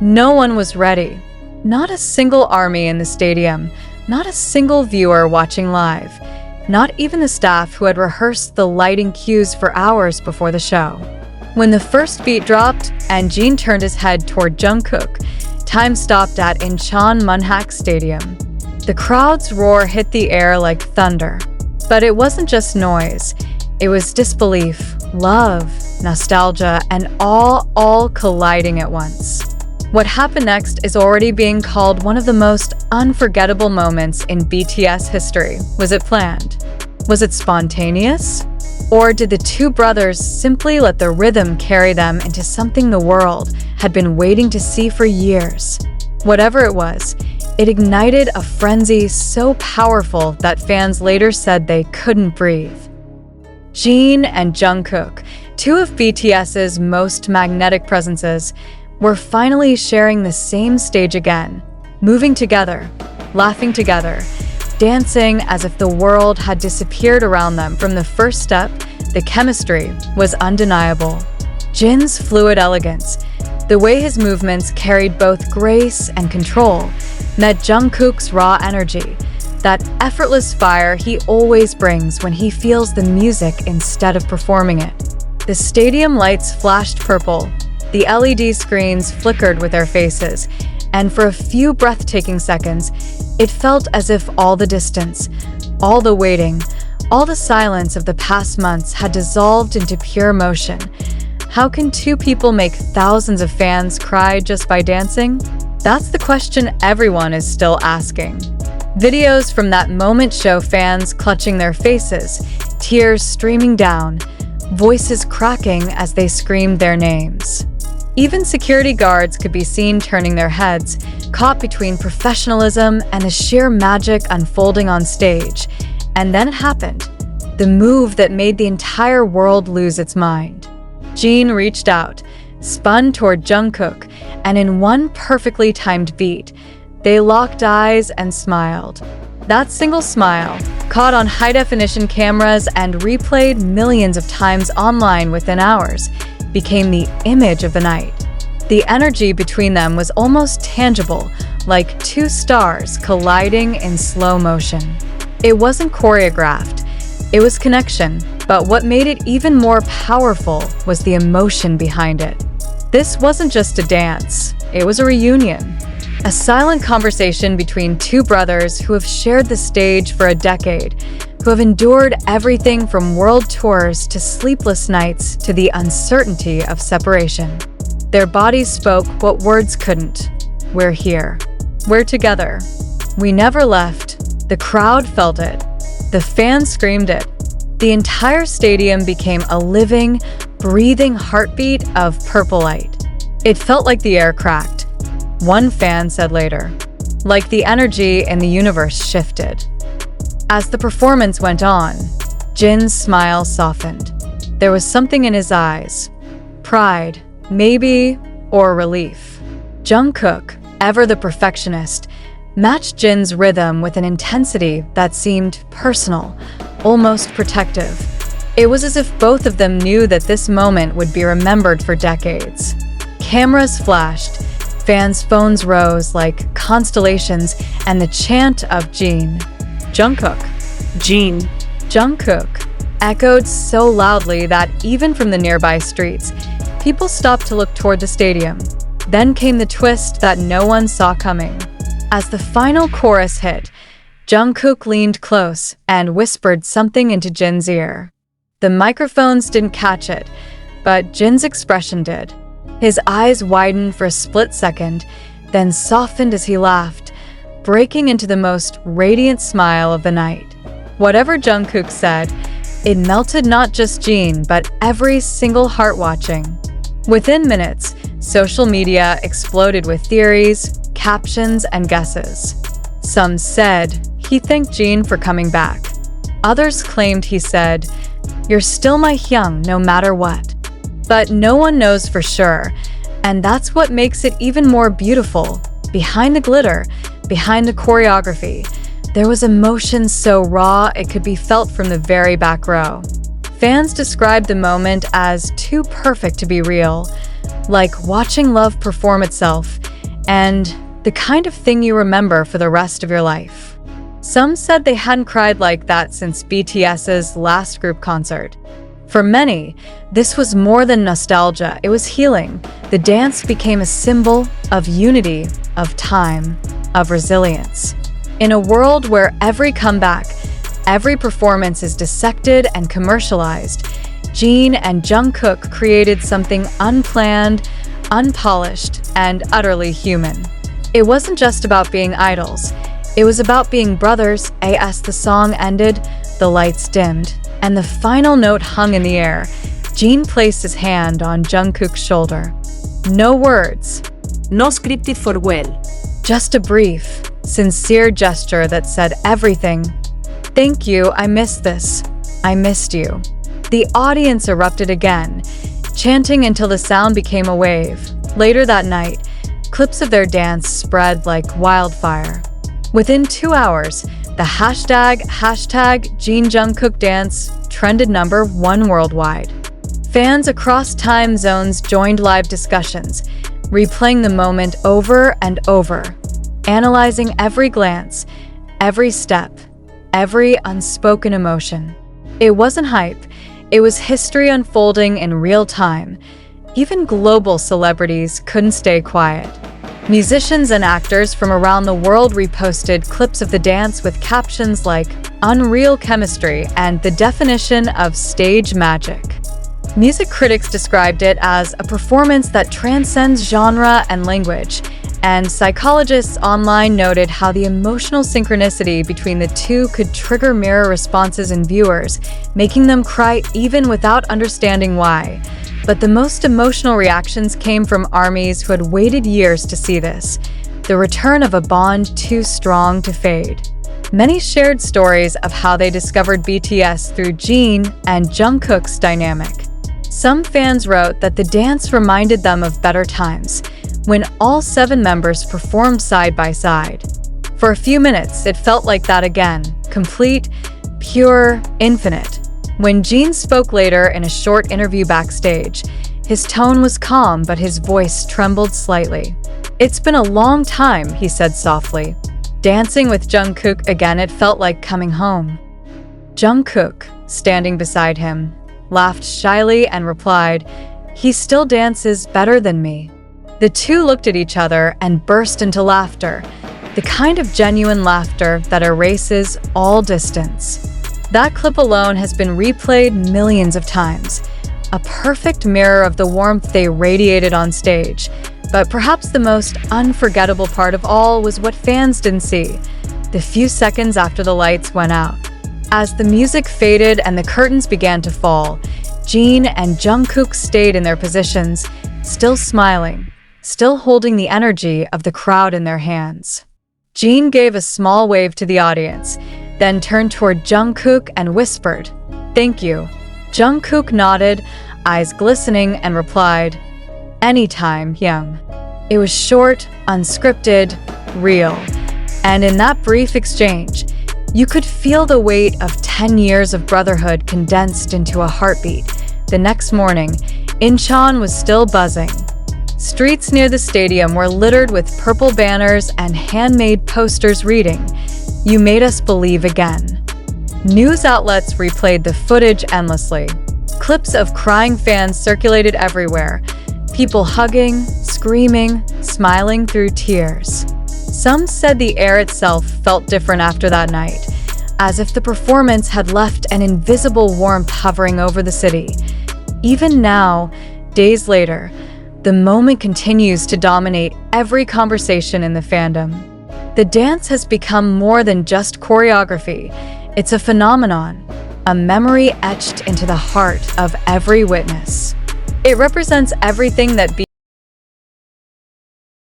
No one was ready. Not a single army in the stadium, not a single viewer watching live, not even the staff who had rehearsed the lighting cues for hours before the show. When the first beat dropped and Jin turned his head toward Jungkook, time stopped at Incheon Munhak Stadium. The crowd's roar hit the air like thunder. But it wasn't just noise. It was disbelief, love, nostalgia, and all colliding at once. What happened next is already being called one of the most unforgettable moments in BTS history. Was it planned? Was it spontaneous? Or did the two brothers simply let the rhythm carry them into something the world had been waiting to see for years? Whatever it was, it ignited a frenzy so powerful that fans later said they couldn't breathe. Jin and Jungkook, two of BTS's most magnetic presences, were finally sharing the same stage again, moving together, laughing together, dancing as if the world had disappeared around them from the first step. The chemistry was undeniable. Jin's fluid elegance, the way his movements carried both grace and control, met Jungkook's raw energy, that effortless fire he always brings when he feels the music instead of performing it. The stadium lights flashed purple, the LED screens flickered with their faces, and for a few breathtaking seconds, it felt as if all the distance, all the waiting, all the silence of the past months had dissolved into pure motion. How can two people make thousands of fans cry just by dancing? That's the question everyone is still asking. Videos from that moment show fans clutching their faces, tears streaming down, voices cracking as they screamed their names. Even security guards could be seen turning their heads, caught between professionalism and the sheer magic unfolding on stage. And then it happened, the move that made the entire world lose its mind. Jin reached out, spun toward Jungkook, and in one perfectly timed beat, they locked eyes and smiled. That single smile, caught on high-definition cameras and replayed millions of times online within hours, became the image of the night. The energy between them was almost tangible, like two stars colliding in slow motion. It wasn't choreographed, it was connection, but what made it even more powerful was the emotion behind it. This wasn't just a dance, it was a reunion. A silent conversation between two brothers who have shared the stage for a decade, who have endured everything from world tours to sleepless nights to the uncertainty of separation. Their bodies spoke what words couldn't. We're here. We're together. We never left. The crowd felt it. The fans screamed it. The entire stadium became a living, breathing heartbeat of purple light. It felt like the air cracked. One fan said later, like the energy in the universe shifted. As the performance went on, Jin's smile softened. There was something in his eyes. Pride, maybe, or relief. Jungkook, ever the perfectionist, matched Jin's rhythm with an intensity that seemed personal, almost protective. It was as if both of them knew that this moment would be remembered for decades. Cameras flashed, fans' phones rose like constellations, and the chant of Jin, Jungkook, Jin, Jungkook echoed so loudly that even from the nearby streets, people stopped to look toward the stadium. Then came the twist that no one saw coming. As the final chorus hit, Jungkook leaned close and whispered something into Jin's ear. The microphones didn't catch it, but Jin's expression did. His eyes widened for a split second, then softened as he laughed, breaking into the most radiant smile of the night. Whatever Jungkook said, it melted not just Jin, but every single heart watching. Within minutes, social media exploded with theories, captions, and guesses. Some said he thanked Jin for coming back. Others claimed he said, "You're still my hyung no matter what." But no one knows for sure, and that's what makes it even more beautiful. Behind the glitter, behind the choreography, there was emotion so raw it could be felt from the very back row. Fans described the moment as too perfect to be real, like watching love perform itself, and the kind of thing you remember for the rest of your life. Some said they hadn't cried like that since BTS's last group concert. For many, this was more than nostalgia, it was healing. The dance became a symbol of unity, of time, of resilience. In a world where every comeback, every performance is dissected and commercialized, Jin and Jungkook created something unplanned, unpolished, and utterly human. It wasn't just about being idols. It was about being brothers. As the song ended, the lights dimmed, and the final note hung in the air. Jin placed his hand on Jungkook's shoulder. No words. No scripted for well. Just a brief, sincere gesture that said everything. Thank you, I missed this. I missed you. The audience erupted again, chanting until the sound became a wave. Later that night, clips of their dance spread like wildfire. Within 2 hours, the hashtag Jin Jungkook dance trended #1 worldwide. Fans across time zones joined live discussions, replaying the moment over and over, analyzing every glance, every step, every unspoken emotion. It wasn't hype, it was history unfolding in real time. Even global celebrities couldn't stay quiet. Musicians and actors from around the world reposted clips of the dance with captions like "unreal chemistry" and "the definition of stage magic." Music critics described it as a performance that transcends genre and language, and psychologists online noted how the emotional synchronicity between the two could trigger mirror responses in viewers, making them cry even without understanding why. But the most emotional reactions came from ARMYs who had waited years to see this, the return of a bond too strong to fade. Many shared stories of how they discovered BTS through Jin and Jungkook's dynamic. Some fans wrote that the dance reminded them of better times, when all 7 members performed side by side. For a few minutes, it felt like that again, complete, pure, infinite. When Jin spoke later in a short interview backstage, his tone was calm but his voice trembled slightly. "It's been a long time," he said softly. Dancing with Jungkook again, it felt like coming home. Jungkook, standing beside him, laughed shyly and replied, "He still dances better than me." The two looked at each other and burst into laughter, the kind of genuine laughter that erases all distance. That clip alone has been replayed millions of times, a perfect mirror of the warmth they radiated on stage. But perhaps the most unforgettable part of all was what fans didn't see, the few seconds after the lights went out. As the music faded and the curtains began to fall, Jin and Jungkook stayed in their positions, still smiling, still holding the energy of the crowd in their hands. Jin gave a small wave to the audience, then turned toward Jungkook and whispered, "Thank you." Jungkook nodded, eyes glistening, and replied, "Anytime, Young." It was short, unscripted, real. And in that brief exchange, you could feel the weight of 10 years of brotherhood condensed into a heartbeat. The next morning, Incheon was still buzzing. Streets near the stadium were littered with purple banners and handmade posters reading, "You made us believe again." News outlets replayed the footage endlessly. Clips of crying fans circulated everywhere, people hugging, screaming, smiling through tears. Some said the air itself felt different after that night, as if the performance had left an invisible warmth hovering over the city. Even now, days later, the moment continues to dominate every conversation in the fandom. The dance has become more than just choreography. It's a phenomenon, a memory etched into the heart of every witness. It represents everything that